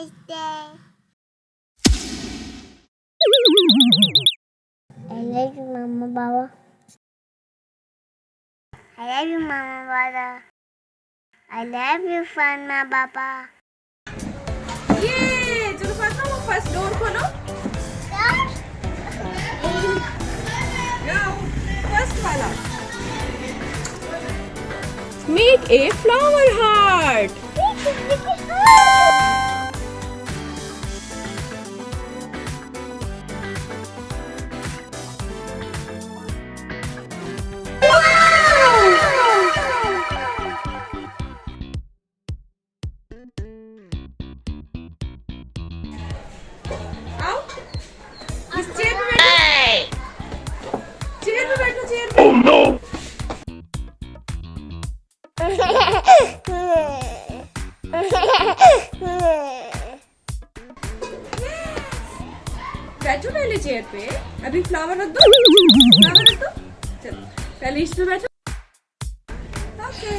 nice day. I love you, Mama, Baba. I love you, Mama, Baba. I love you, Mama, Baba. ये चलो फातिमा वो first door खोलो जाओ first वाला make a flower heart Oh no! बैठो पहले chair पे अभी फ्लावर रख दो चलो पहले इस पे बैठो ओके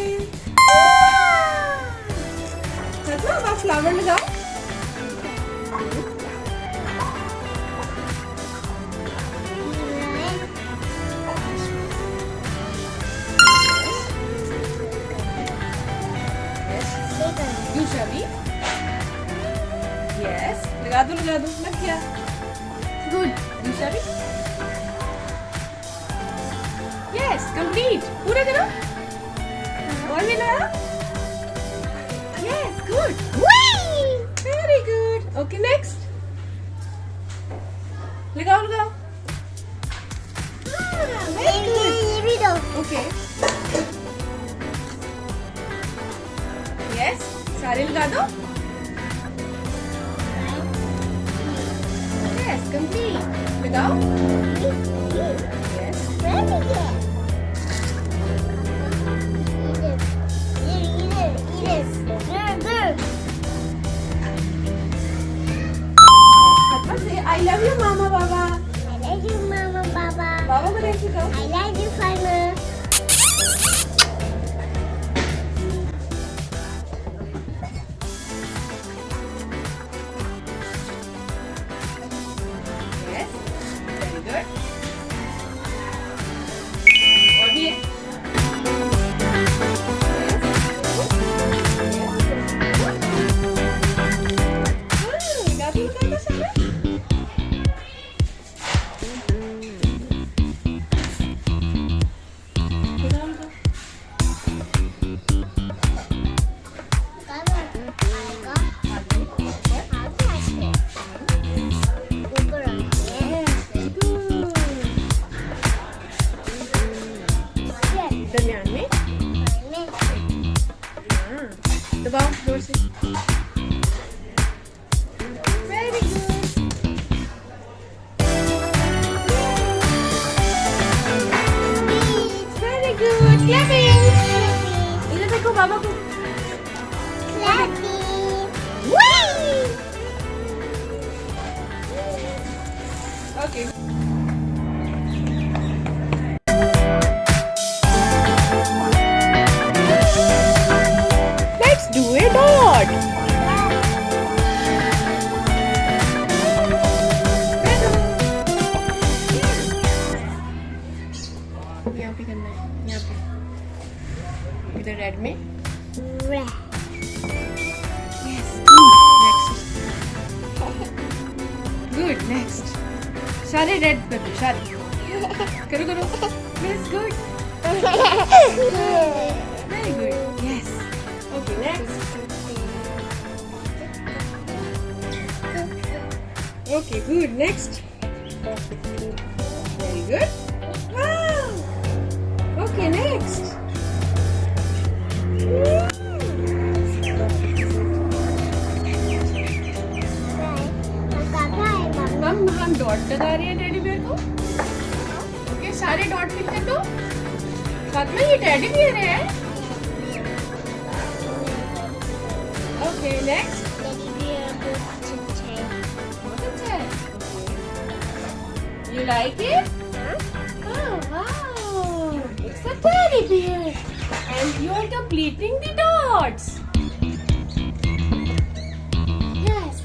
चलो अब आप फ्लावर लगाओ दूसरा भी यस लगा दो लग गया गुड दूसरा भी यस कंप्लीट पूरा करो और भी लगा yes good very good okay next लगाओ ओके यस सारे लगा दो यस कंप्लीट लगाओ यस फातिमा से I love you mama Baba I love you, Mama, Baba. बाबा को देख के I love you, Father. Yes, very good. और भी है. Yes. लगा दो सारा. दरमियान में दबाओ जोर से very good very good clapping इधर देखो बाबा को ओके do a dot. यहाँ पे करना है यहाँ पे इधर रेड में yes good next सारे रेड कर दो सारे करो yes good very good yes okay next okay good next very good wow okay next हम डॉट लगा रहे हैं टेडी बियर को ओके सारे डॉट लिखते तो साथ में ये टेडी बियर है okay next You like it? Oh wow! It's a teddy bear, and you are completing the dots. Yes,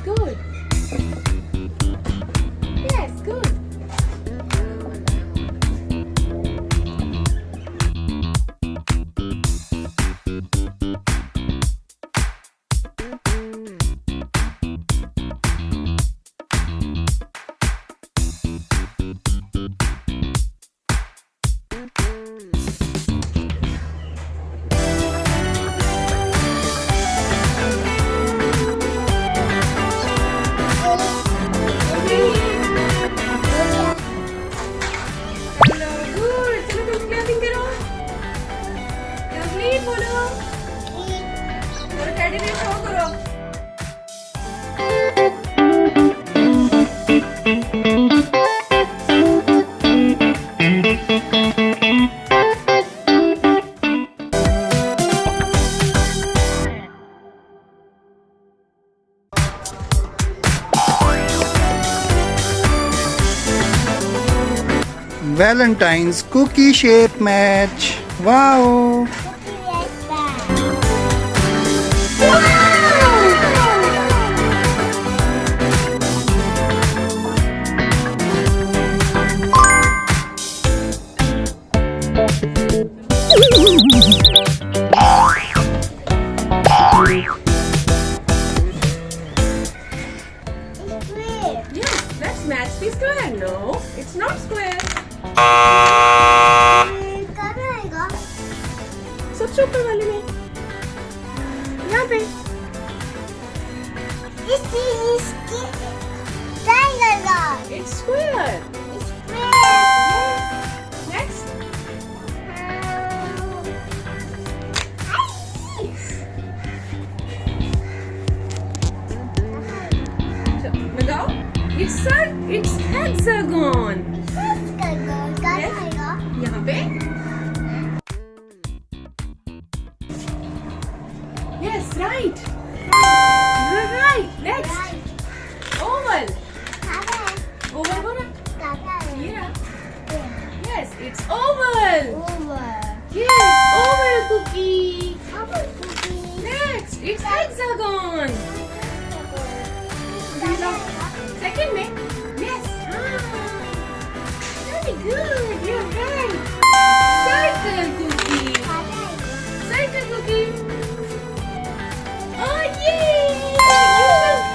Valentine's cookie shape match. Wow! Yes, let's match the square. No, it's not square. कहाँ आएगा? सबसे ऊपर वाले में यहाँ पे इसकी triangle. it's square. Square. Next. लगाओ. It's hexagon. कहाँ Yes. आएगा? यहाँ पे. Yes, right. Right. Next. Oval. Oval बोला. ये रहा. Yes, it's oval. Yes, oval cookie. Next, it's hexagon. Second में. Yes. Very good. You're right. Circle cookie. Circle cookie. Oh yay!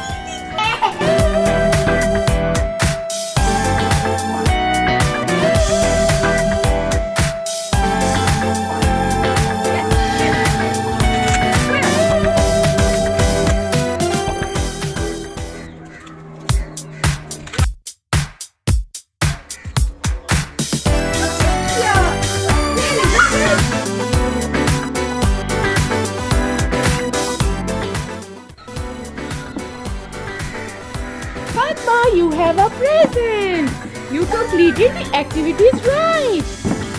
Fatma, you have a present. You completed the activities right.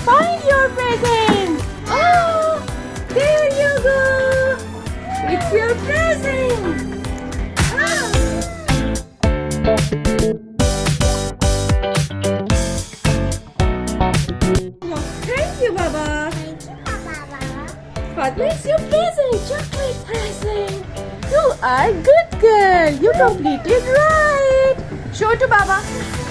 Find your present. Oh, there you go. It's your present. Thank you, Baba. Fatma, it's your present. Chocolate present. You are good girl. You completed right. Show to Baba.